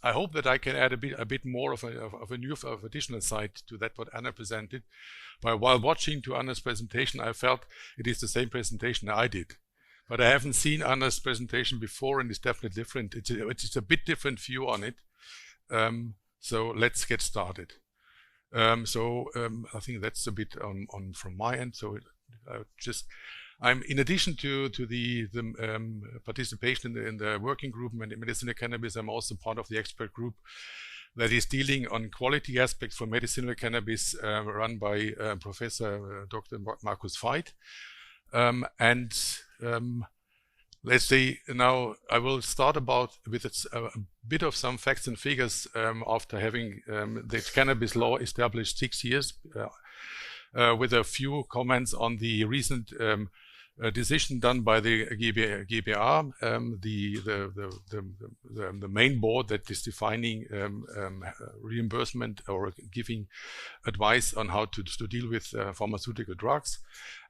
I hope that I can add a bit more of additional side to that what Anna presented. But while watching to Anna's presentation, I felt it is the same presentation I did. But I haven't seen Anna's presentation before, and it's definitely different. It's a bit different view on it. So let's get started. I think that's a bit on from my end. So I'm in addition to the participation in the working group in medicinal cannabis, I'm also part of the expert group that is dealing on quality aspects for medicinal cannabis, run by Professor Dr. Markus Veit. Let's say now I will start with a bit of some facts and figures after having the cannabis law established 6 years, with a few comments on the recent decision done by the GBA, the main board that is defining reimbursement or giving advice on how to deal with pharmaceutical drugs,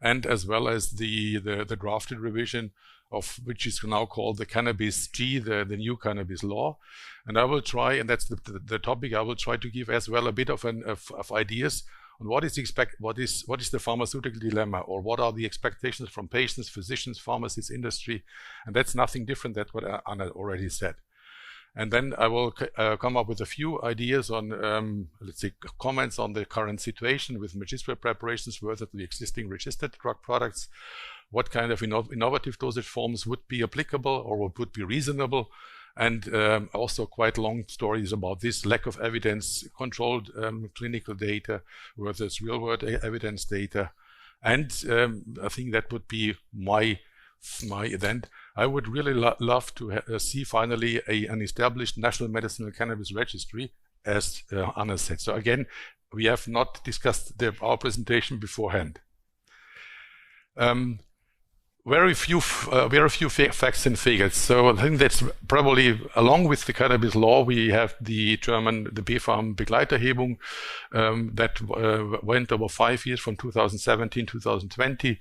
and as well as the drafted revision of which is now called the Cannabis-G, the new cannabis law. And I will try, and that's the topic, I will try to give as well a bit of ideas on what is the pharmaceutical dilemma, or what are the expectations from patients, physicians, pharmacists, industry, and that's nothing different than what Anna already said. And then I will come up with a few ideas on, let's say, comments on the current situation with medicinal preparations versus the existing registered drug products, what kind of innovative dosage forms would be applicable or what would be reasonable, and also quite long stories about this lack of evidence, controlled clinical data versus real-world evidence data. And I think that would be my event. I would really love to see finally an established national medicinal cannabis registry, as Anna said. So again, we have not discussed our presentation beforehand. Very few facts and figures. So I think that's probably, along with the cannabis law, we have the German, the BfArM-Begleiterhebung that went over 5 years from 2017 to 2020.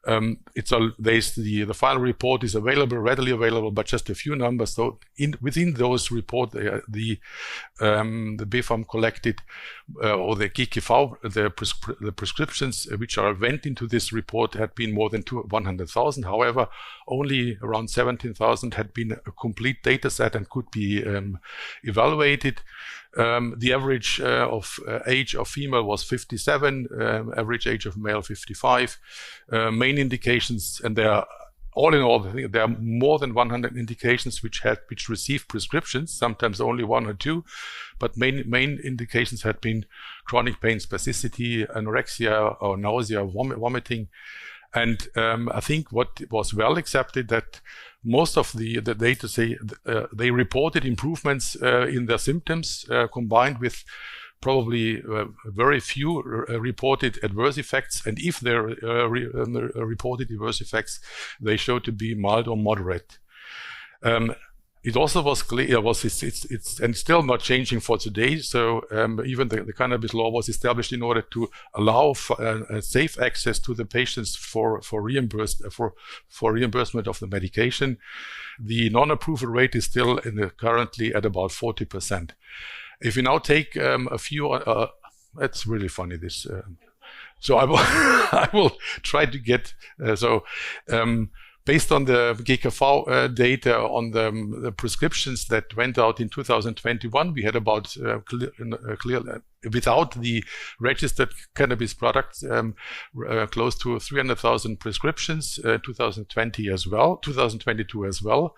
The final report is readily available, but just a few numbers. So within those reports, the BfArM collected, or the GKV, the prescriptions which went into this report had been more than 100,000. However, only around 17,000 had been a complete data set and could be evaluated. The average age of female was 57, average age of male 55. Main indications, and there are all in all, there are more than 100 indications which received prescriptions, sometimes only 1 or 2, but main indications had been chronic pain, spasticity, anorexia, or nausea, vomiting. And I think what was well accepted, that most of the data say they reported improvements in their symptoms, combined with probably very few reported adverse effects. And if they're reported adverse effects, they show to be mild or moderate. It also was clear, it's and still not changing for today. So even the cannabis law was established in order to allow safe access to the patients for reimbursement of the medication. The non-approval rate is still currently at about 40%. If you now take a few, that's really funny. This, so I will try to get based on the GKV data on the prescriptions that went out in 2021, we had about without the registered cannabis products, close to 300,000 prescriptions, 2022 as well.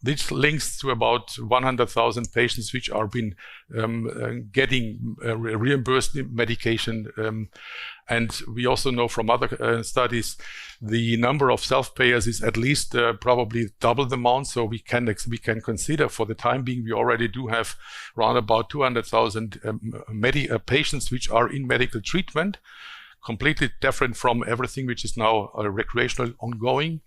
This links to about 100,000 patients which are been getting reimbursed medication. And we also know from other studies, the number of self-payers is at least probably double the amount. So we can consider, for the time being, we already do have around about 200,000 patients which are in medical treatment, completely different from everything which is now recreational ongoing.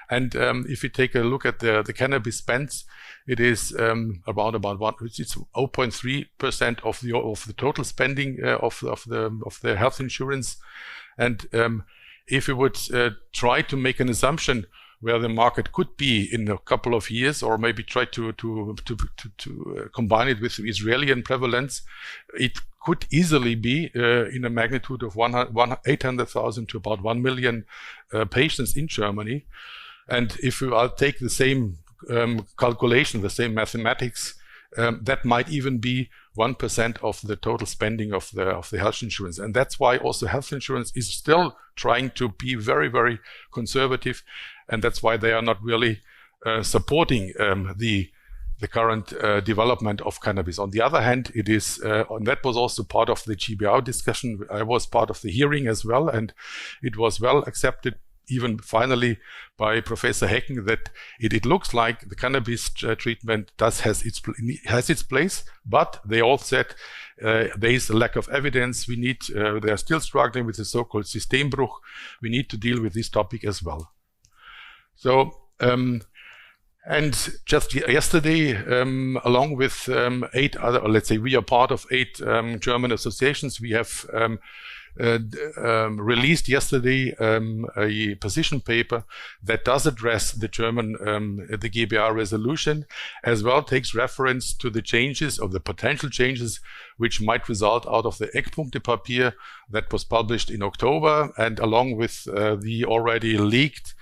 And if you take a look at the cannabis spends, it is around about it's 0.3% of the total spending of the health insurance. And if you would try to make an assumption where the market could be in a couple of years, or maybe try to combine it with Israeli prevalence, it could easily be in a magnitude of 800,000 to about 1 million patients in Germany. And if I'll take the same calculation, the same mathematics, that might even be 1% of the total spending of the health insurance. And that's why also health insurance is still trying to be very, very conservative. And that's why they are not really supporting the current development of cannabis. On the other hand, it is, and that was also part of the GBR discussion. I was part of the hearing as well, and it was well accepted, even finally by Professor Hecken, that it looks like the cannabis treatment has its place, but they all said there is a lack of evidence. We need, they are still struggling with the so-called Systembruch. We need to deal with this topic as well. So, and just yesterday, along with 8 other, or let's say we are part of 8 German associations, we have released yesterday a position paper that does address the German, the GBR resolution, as well takes reference to the changes or the potential changes which might result out of the Eckpunktepapier that was published in October, and along with the already leaked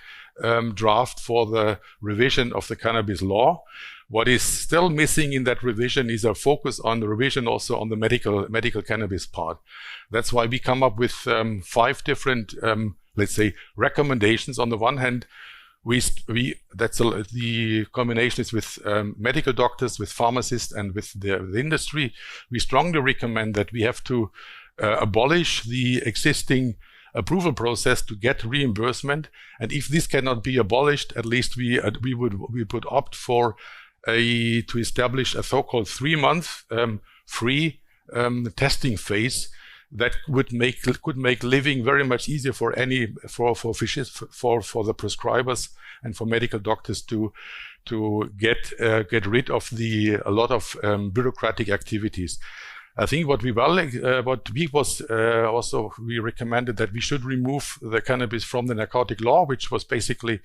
draft for the revision of the cannabis law. What is still missing in that revision is a focus on the revision also on the medical cannabis part. That's why we come up with 5 different, let's say, recommendations. On the one hand, the combination is with medical doctors, with pharmacists, and with the industry. We strongly recommend that we have to abolish the existing approval process to get reimbursement. And if this cannot be abolished, at least we would opt for to establish a so-called 3-month free testing phase that could make living very much easier for the prescribers and for medical doctors to get rid of a lot of bureaucratic activities. I think we recommended that we should remove the cannabis from the narcotic law, which was basically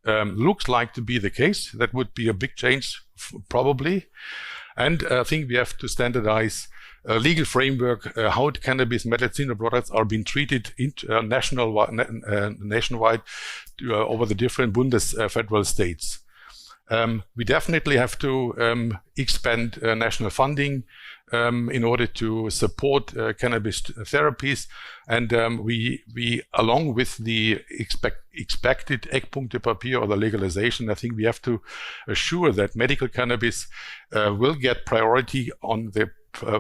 looks like to be the case. That would be a big change, probably. And I think we have to standardize a legal framework how cannabis medicinal products are being treated nationwide over the different federal states. We definitely have to expand national funding in order to support cannabis therapies, and we along with the expected Eckpunktepapier or the legalization, I think we have to assure that medical cannabis will get priority on the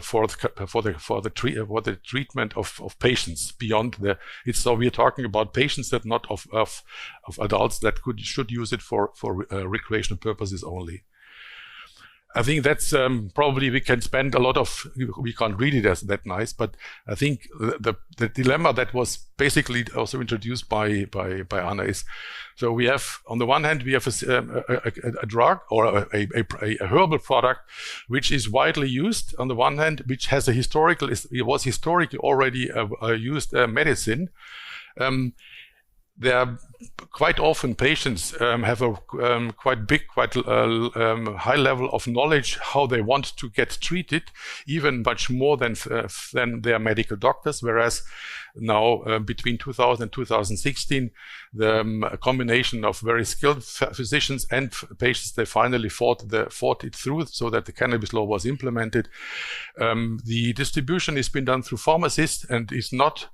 for the treatment of patients beyond the. So we are talking about patients that not of adults that should use it for recreational purposes only. I think that's probably we can spend a lot of, we can't read it as that nice, but I think the dilemma that was basically also introduced by Anna is, so we have, on the one hand, we have a drug or a herbal product which is widely used on the one hand, which has it was historically already a used medicine. There are quite often patients have a quite high level of knowledge how they want to get treated, even much more than their medical doctors. Whereas now between 2000 and 2016, the combination of very skilled physicians and patients, they finally fought it through so that the cannabis law was implemented. The distribution has been done through pharmacists and is not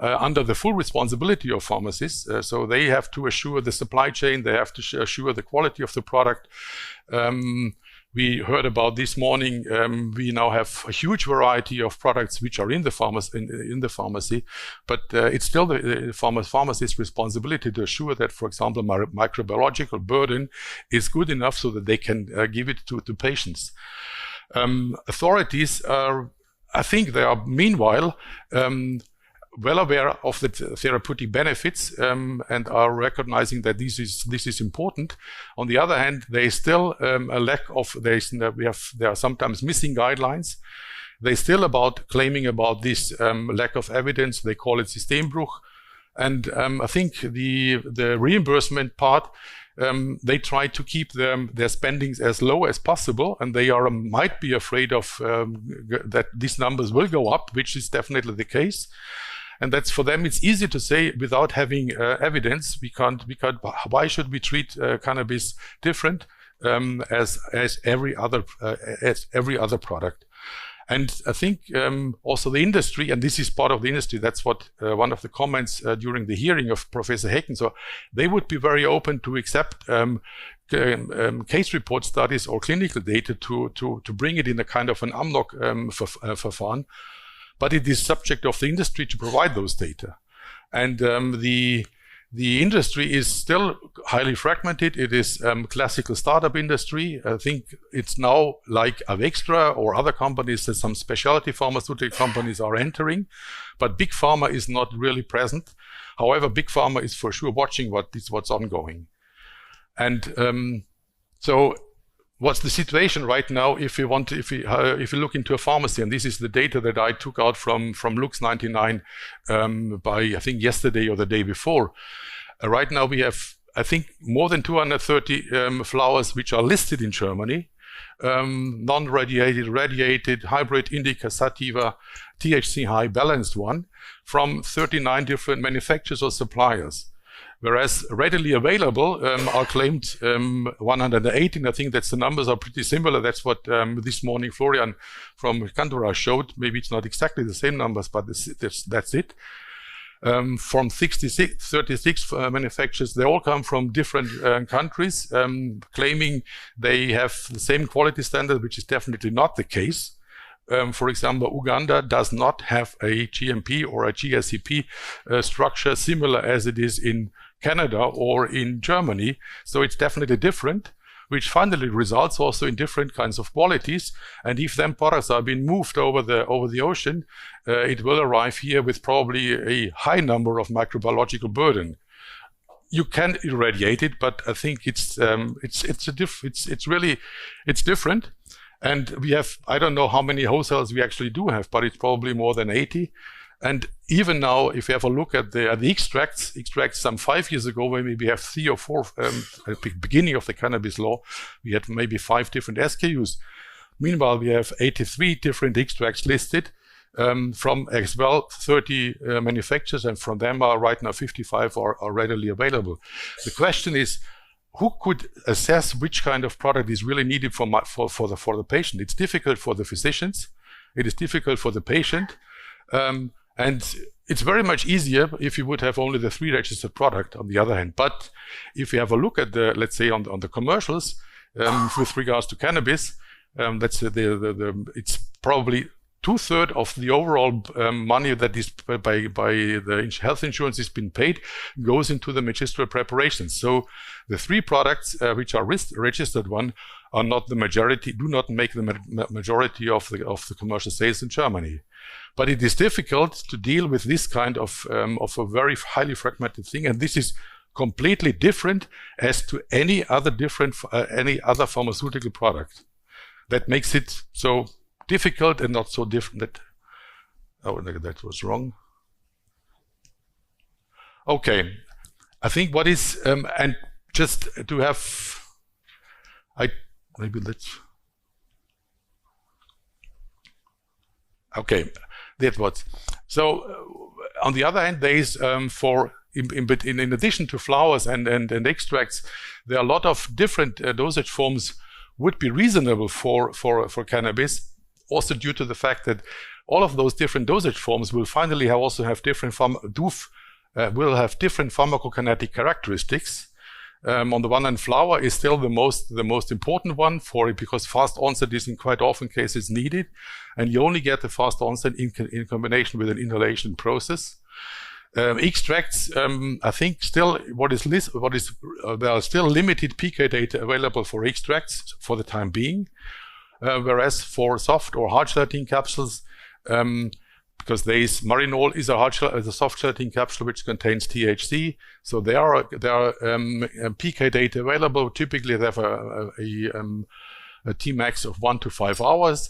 under the full responsibility of pharmacists. So they have to assure the supply chain, they have to assure the quality of the product. We heard about this morning, we now have a huge variety of products which are in the pharmacy, but it's still the pharmacist's responsibility to assure that, for example, microbiological burden is good enough so that they can give it to patients. Authorities are, I think they are meanwhile, well aware of the therapeutic benefits and are recognizing that this is important. On the other hand, there is still a lack of there are sometimes missing guidelines. They still claiming about this lack of evidence. They call it Systembruch, And I think the reimbursement part, they try to keep their spendings as low as possible, and they might be afraid of that these numbers will go up, which is definitely the case. And that's, for them, it's easy to say without having evidence. We can't. Why should we treat cannabis different as every other product? And I think also the industry, and this is part of the industry, that's what one of the comments during the hearing of Professor Hecken, so they would be very open to accept case report studies or clinical data to bring it in a kind of an AMNOG verfahren, but it is subject of the industry to provide those data. And the industry is still highly fragmented. It is classical startup industry. I think it's now like Avextra or other companies that some specialty pharmaceutical companies are entering, but big pharma is not really present. However, big pharma is for sure watching what's ongoing. And so what's the situation right now if you look into a pharmacy, and this is the data that I took out from Lux 99 by, I think, yesterday or the day before. Right now we have, I think, more than 230 flowers which are listed in Germany, non-radiated, radiated, hybrid, indica, sativa, THC high, balanced one, from 39 different manufacturers or suppliers. Whereas readily available are claimed 118. I think that's the numbers are pretty similar. That's what this morning Florian from Cantora showed. Maybe it's not exactly the same numbers, but that's it. From 36 manufacturers, they all come from different countries, claiming they have the same quality standard, which is definitely not the case. For example, Uganda does not have a GMP or a GSCP structure similar as it is in Canada or in Germany. So it's definitely different, which finally results also in different kinds of qualities. And if them products are being moved over the ocean, it will arrive here with probably a high number of microbiological burden. You can irradiate it, but I think it's different. And we have, I don't know how many wholesalers we actually do have, but it's probably more than 80. And even now, if you have a look at the extracts some 5 years ago, when we have 3 or 4, at the beginning of the cannabis law, we had maybe 5 different SKUs. Meanwhile, we have 83 different extracts listed from as well 30 manufacturers, and from them are right now 55 are readily available. The question is, who could assess which kind of product is really needed for the patient? It's difficult for the physicians. It is difficult for the patient. And it's very much easier if you would have only the 3 registered product on the other hand. But if you have a look at the, let's say on the commercials with regards to cannabis, that's it's probably 2/3 of the overall money that is by the health insurance has been paid goes into the magistral preparations. So the 3 products which are registered one are not the majority, do not make the majority of the commercial sales in Germany. But it is difficult to deal with this kind of a very highly fragmented thing, and this is completely different as to any other pharmaceutical product. That makes it so difficult and not so different. That was wrong. Okay, I think what is and just to have, okay, that was so. On the other hand, there is in addition to flowers and extracts, there are a lot of different dosage forms would be reasonable for cannabis. Also due to the fact that all of those different dosage forms will finally also have different different pharmacokinetic characteristics. On the one hand, flower is still the most important one for it, because fast onset is in quite often cases needed, and you only get the fast onset in combination with an inhalation process. Extracts, I think still there are still limited PK data available for extracts for the time being. Whereas for soft or hard gelatin capsules, because Marinol is a soft gelatin capsule which contains THC, so there are PK data available. Typically, they have a Tmax of 1 to 5 hours.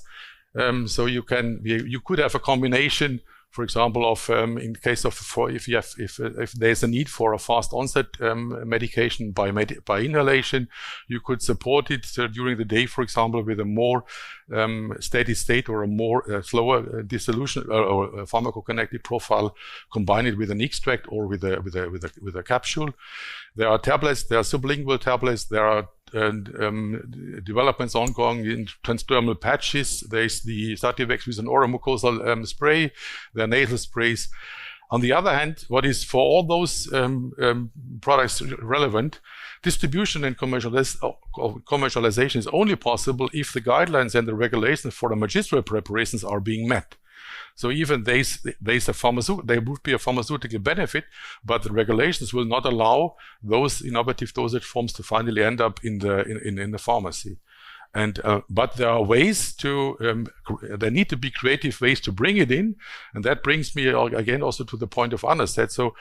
So you could have a combination for example, of in case of if there's a need for a fast onset medication by inhalation, you could support it during the day, for example, with a more steady state or a more slower dissolution or pharmacokinetic profile, combine it with an extract or with a capsule. There are tablets, there are sublingual tablets, there are developments ongoing in transdermal patches. There's the Sativex with an oral mucosal spray, there are nasal sprays. On the other hand, what is for all those products relevant, distribution and commercialization is only possible if the guidelines and the regulations for the magistral preparations are being met. So even there would be a pharmaceutical benefit, but the regulations will not allow those innovative dosage forms to finally end up in the pharmacy. And but there are ways to there need to be creative ways to bring it in, and that brings me again also to the point of Anna said. So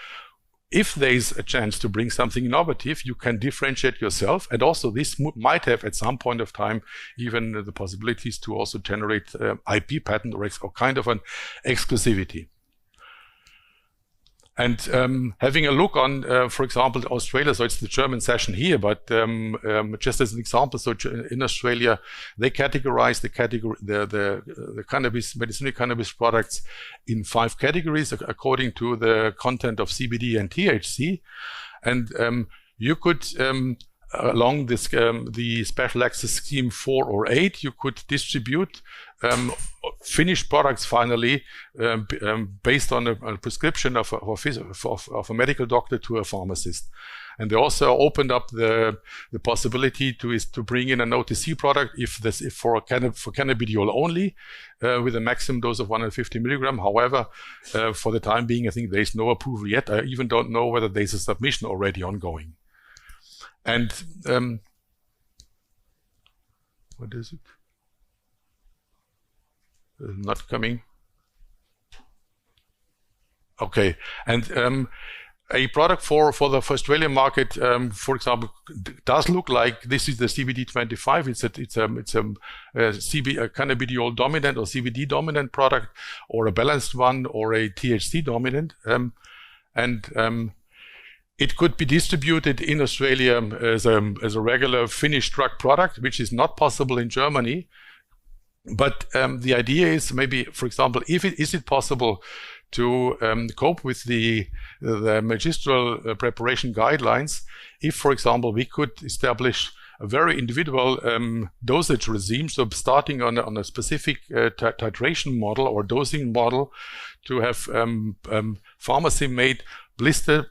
if there is a chance to bring something innovative, you can differentiate yourself, and also this might have at some point of time even the possibilities to also generate IP patent or kind of an exclusivity. And having a look on, for example, Australia, so it's the German session here, but just as an example, so in Australia, they categorize the medicinal cannabis products in 5 categories according to the content of CBD and THC. And you could, along this, the special access scheme 4 or 8, you could distribute finished products finally based on a prescription of a medical doctor to a pharmacist. And they also opened up the possibility to bring in an OTC product if for cannabidiol only with a maximum dose of 150 milligram. However, for the time being, I think there is no approval yet. I even don't know whether there's a submission already ongoing. And what is it? Not coming. Okay, and a product for the Australian market, for example, does look like this is the CBD23. It's a cannabidiol dominant or CBD dominant product, or a balanced one, or a THC dominant, it could be distributed in Australia as a regular finished drug product, which is not possible in Germany. But the idea is maybe, for example, is it possible to cope with the magistral preparation guidelines if, for example, we could establish a very individual dosage regime, so starting on a specific titration model or dosing model, to have pharmacy-made blister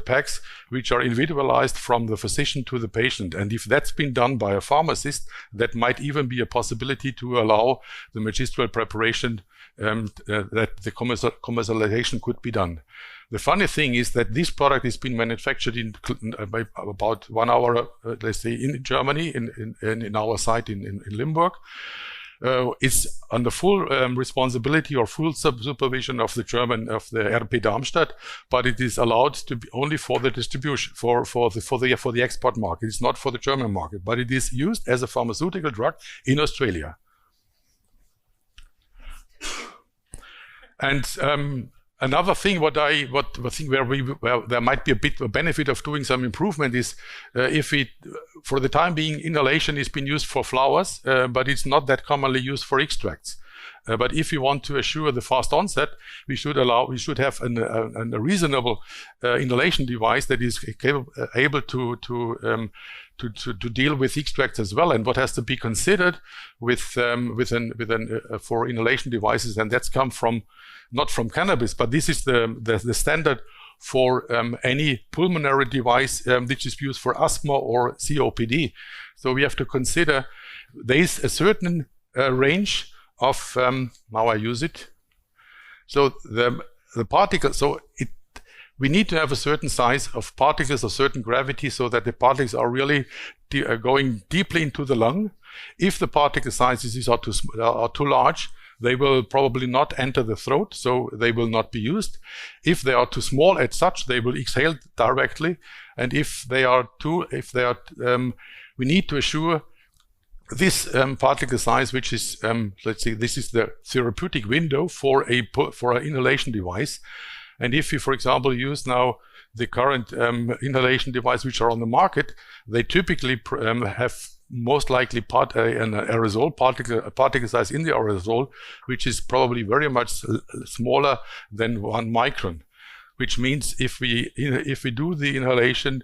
packs which are individualized from the physician to the patient. And if that's been done by a pharmacist, that might even be a possibility to allow the magistral preparation that the commercialization could be done. The funny thing is that this product has been manufactured in about 1 hour, let's say, in Germany, in our site in Limburg. It's under full responsibility or full supervision of the RP Darmstadt, but it is allowed to be only for the distribution, for the export market. It's not for the German market, but it is used as a pharmaceutical drug in Australia. And another thing, where there might be a bit of a benefit of doing some improvement is if it, for the time being, inhalation is being used for flowers, but it's not that commonly used for extracts. But if you want to assure the fast onset, we should have a reasonable inhalation device that is able to deal with extracts as well. And what has to be considered for inhalation devices, and that's come from not from cannabis, but this is the standard for any pulmonary device which is used for asthma or COPD. So we have to consider there is a certain range of now I use it. So the particles. So we need to have a certain size of particles of certain gravity so that the particles are really going deeply into the lung. If the particle sizes are too large, they will probably not enter the throat, so they will not be used. If they are too small as such, they will exhale directly. And if they are we need to assure this particle size, which is, let's say, this is the therapeutic window for an inhalation device. And if you, for example, use now the current inhalation device which are on the market, they typically have most likely an aerosol particle size in the aerosol, which is probably very much smaller than 1 micron. Which means if we do the inhalation,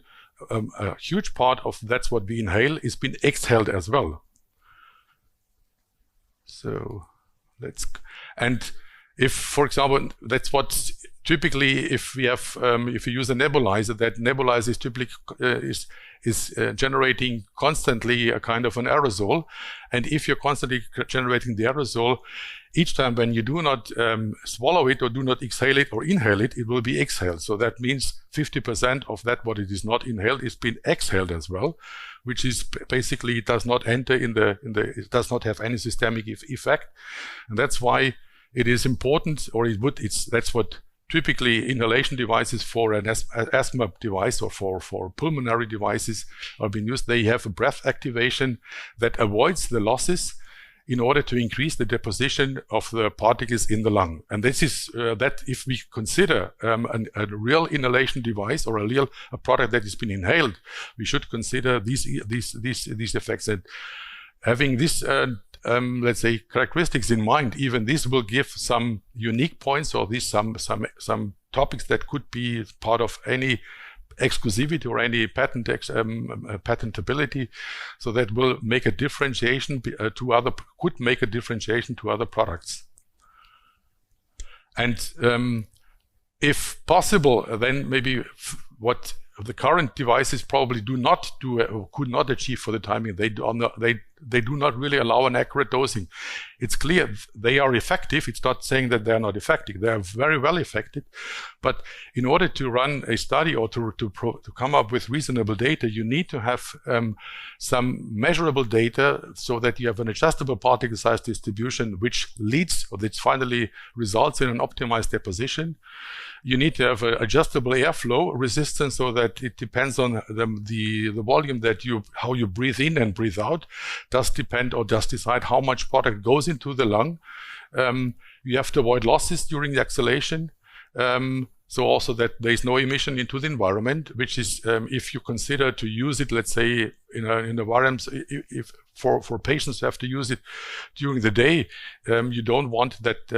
a huge part of that's what we inhale is being exhaled as well. So and if, for example, that's what typically, if we have, if you use a nebulizer, that nebulizer is typically generating constantly a kind of an aerosol. And if you're constantly generating the aerosol, each time when you do not swallow it or do not exhale it or inhale it, it will be exhaled. So that means 50% of that, what it is not inhaled, is being exhaled as well, which is basically, it does not enter it does not have any systemic effect. And that's why it is important, or that's what typically inhalation devices for an asthma device or for pulmonary devices are being used. They have a breath activation that avoids the losses in order to increase the deposition of the particles in the lung. And this is that if we consider a real inhalation device or a product that has been inhaled, we should consider these effects. And having this let's say characteristics in mind, even this will give some unique points, or some topics that could be part of any exclusivity or any patentability, so that will make a differentiation could make a differentiation to other products. And if possible, then maybe what the current devices probably could not achieve for the timing. They do not really allow an accurate dosing. It's clear they are effective. It's not saying that they are not effective. They are very well effective. But in order to run a study or to come up with reasonable data, you need to have some measurable data, so that you have an adjustable particle size distribution, which finally results in an optimized deposition. You need to have an adjustable airflow resistance, so that it depends on the volume how you breathe in and breathe out. Does depend, or does decide how much product goes into the lung. You have to avoid losses during the exhalation. So also that there is no emission into the environment, which is, if you consider to use it, let's say in environments, if for patients who have to use it during the day, you don't want that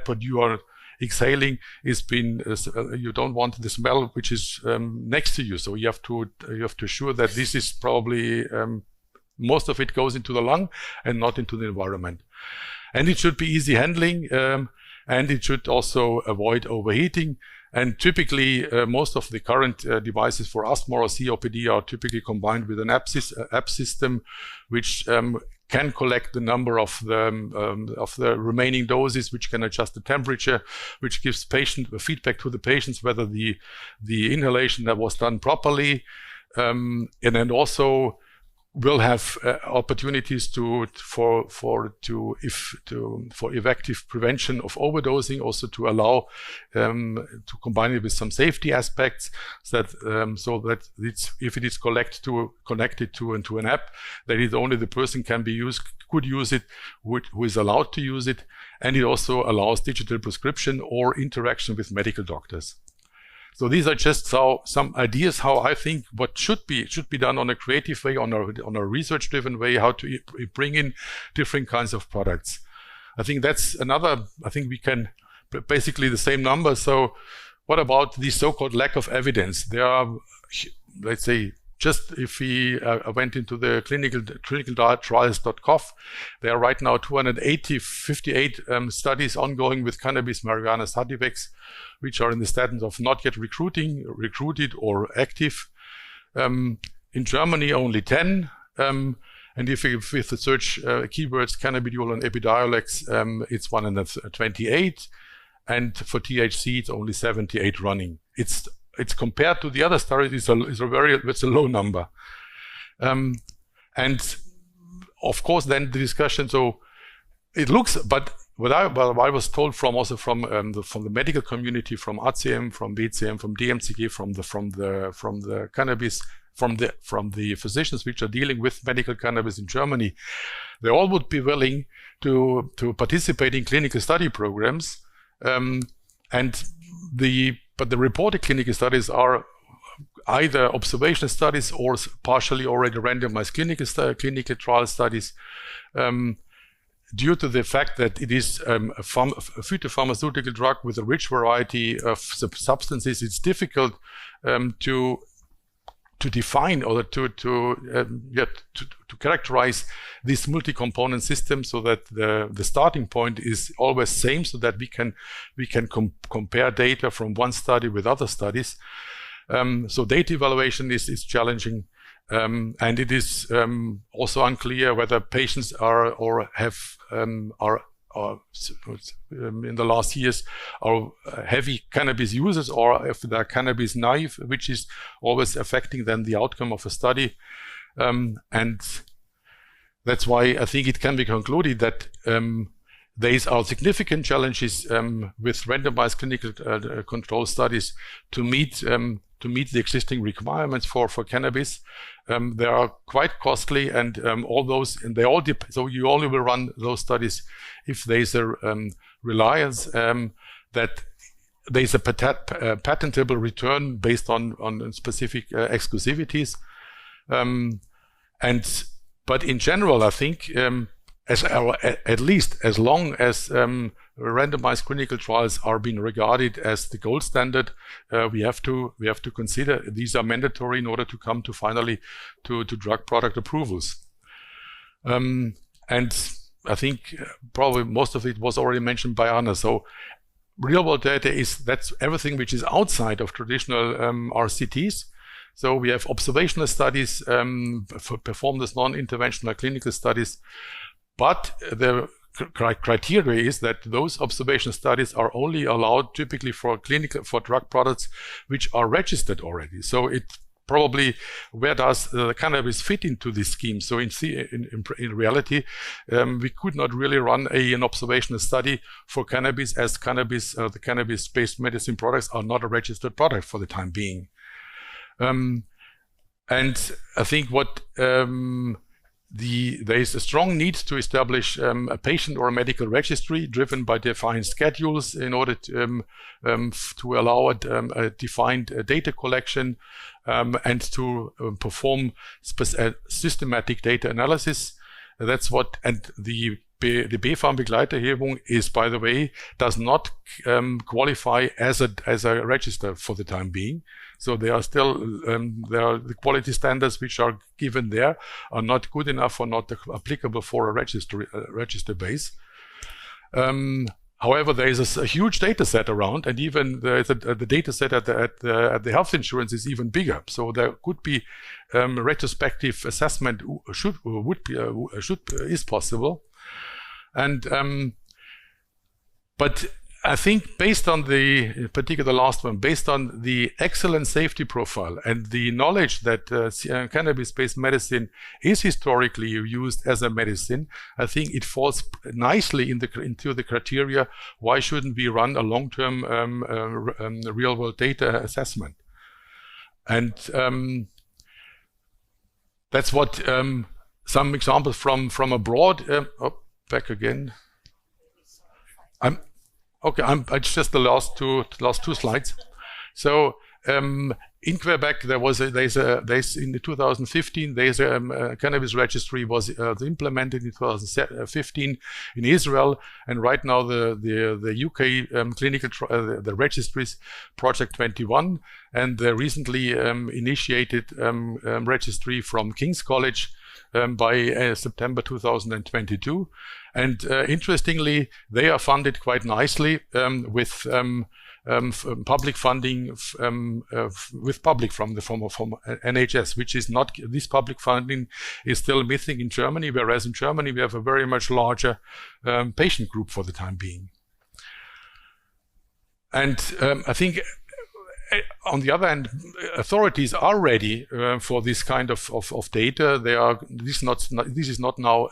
what you are exhaling you don't want the smell which is next to you. So you have to assure that this is probably most of it goes into the lung and not into the environment. And it should be easy handling, and it should also avoid overheating. And typically, most of the current devices for asthma or COPD are typically combined with an app system, which can collect the number of the remaining doses, which can adjust the temperature, which gives feedback to the patients whether the inhalation that was done properly, and then also will have opportunities for effective prevention of overdosing, also to allow to combine it with some safety aspects, so that if it is connected to an app, that is only the person could use it who is allowed to use it, and it also allows digital prescription or interaction with medical doctors. So these are just some ideas how I think what should be done on a creative way, on a research-driven way, how to bring in different kinds of products. I think that's another. I think we can basically the same number. So what about the so-called lack of evidence? There are, let's say, just if we went into the clinicaltrials.gov, there are right now 58 studies ongoing with cannabis, marijuana, sativex, which are in the status of not yet recruited or active. In Germany, only 10. And if you search keywords cannabidiol and epidiolex, it's 128. And for THC, it's only 78 running. It's compared to the other studies, it's a low number. And of course, then the discussion. So it looks, but what I was told from the medical community, from ACM, from BCM, from DMCG, from the cannabis from the physicians which are dealing with medical cannabis in Germany, they all would be willing to participate in clinical study programs, but the reported clinical studies are either observational studies or partially already randomized clinical trial studies, due to the fact that it is a phytopharmaceutical drug with a rich variety of substances. It's difficult to define or to characterize this multi-component system, so that the starting point is always same, so that we can compare data from one study with other studies. So data evaluation is challenging, and it is also unclear whether patients are in the last years are heavy cannabis users, or if they're cannabis naive, which is always affecting then the outcome of a study. And that's why I think it can be concluded that there are significant challenges with randomized clinical control studies to meet the existing requirements for cannabis. They are quite costly, and so you only will run those studies if there's a reliance that there's a patentable return based on specific exclusivities. But in general, I think at least as long as randomized clinical trials are being regarded as the gold standard, we have to consider these are mandatory in order to come to finally to drug product approvals. And I think probably most of it was already mentioned by Anna. So real world data that's everything which is outside of traditional RCTs. So we have observational studies performed as non-interventional clinical studies, but the criteria is that those observational studies are only allowed typically for drug products which are registered already. So it probably, where does the cannabis fit into this scheme? So in reality, we could not really run an observational study for cannabis, as the cannabis-based medicine products are not a registered product for the time being. And I think there is a strong need to establish a patient or a medical registry driven by defined schedules in order to allow a defined data collection and to perform systematic data analysis. That's what, and the BfArM-Begleiterhebung is, by the way, does not qualify as a register for the time being. So there are still the quality standards which are given there are not good enough or not applicable for a register base. However, there is a huge data set around, and even the data set at the health insurance is even bigger. So there could be retrospective assessment is possible, and but I think based on in particular the last one, based on the excellent safety profile and the knowledge that cannabis-based medicine is historically used as a medicine, I think it falls nicely into the criteria. Why shouldn't we run a long-term real-world data assessment? And that's what some examples from abroad. Back again. It's just the last two slides. So in Quebec, there's in 2015 there's a cannabis registry was implemented in 2015 in Israel, and right now the UK clinical the registries Project 21, and the recently initiated registry from King's College by September 2022. And interestingly, they are funded quite nicely with public funding, with public from NHS, which is not, this public funding is still missing in Germany, whereas in Germany we have a very much larger patient group for the time being. And I think on the other hand, authorities are ready for this kind of data. This is not now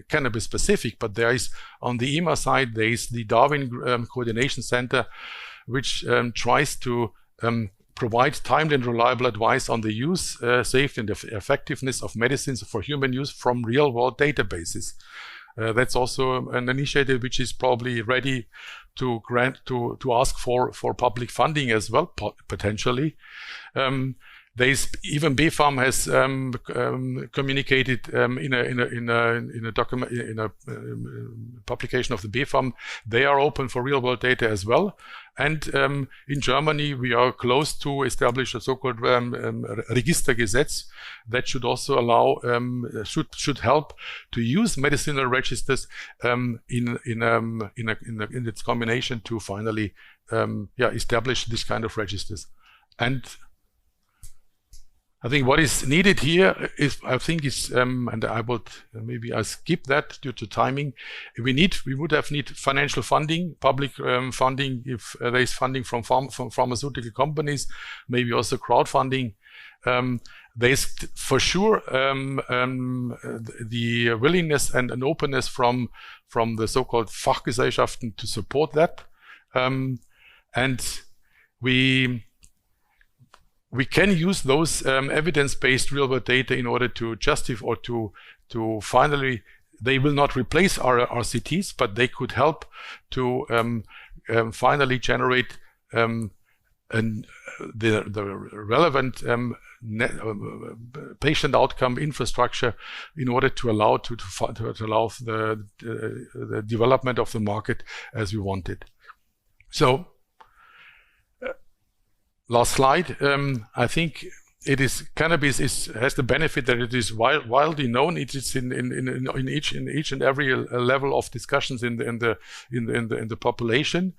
cannabis specific, but there is, on the EMA side, there is the Darwin Coordination Center, which tries to provide timely and reliable advice on the use, safety, and effectiveness of medicines for human use from real-world databases. That's also an initiative which is probably ready to ask for public funding as well, potentially. Even BfArM has communicated in a publication of the BfArM. They are open for real-world data as well. And in Germany, we are close to establish a so-called Registergesetz that should also allow, should help to use medicinal registers in its combination to finally establish this kind of registers. And I think what is needed here is, and I would maybe I skip that due to timing. We would have financial funding, public funding, if there is funding from pharmaceutical companies, maybe also crowdfunding. There is for sure the willingness and openness from the so-called Fachgesellschaften to support that, and we can use those evidence-based real-world data in order to justify or to finally, they will not replace our RCTs, but they could help to finally generate the relevant patient outcome infrastructure in order to allow the development of the market as we want it. So. Last slide. I think cannabis has the benefit that it is widely known. It is in each and every level of discussions in the population.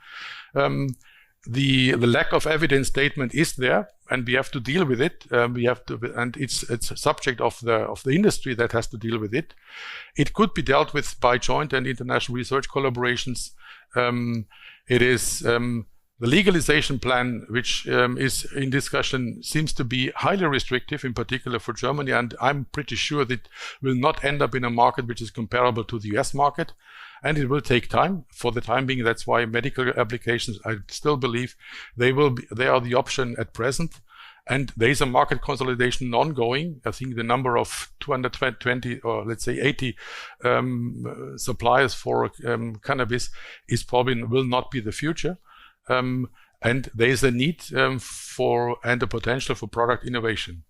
The lack of evidence statement is there, and we have to deal with it. And it's a subject of the industry that has to deal with it. It could be dealt with by joint and international research collaborations. It is. The legalization plan, which is in discussion, seems to be highly restrictive, in particular for Germany, and I'm pretty sure that will not end up in a market which is comparable to the US market, and it will take time. For the time being, that's why medical applications, I still believe, they are the option at present, and there is a market consolidation ongoing. I think the number of 220 or let's say 80 suppliers for cannabis is probably will not be the future. And there is a need and a potential for product innovation.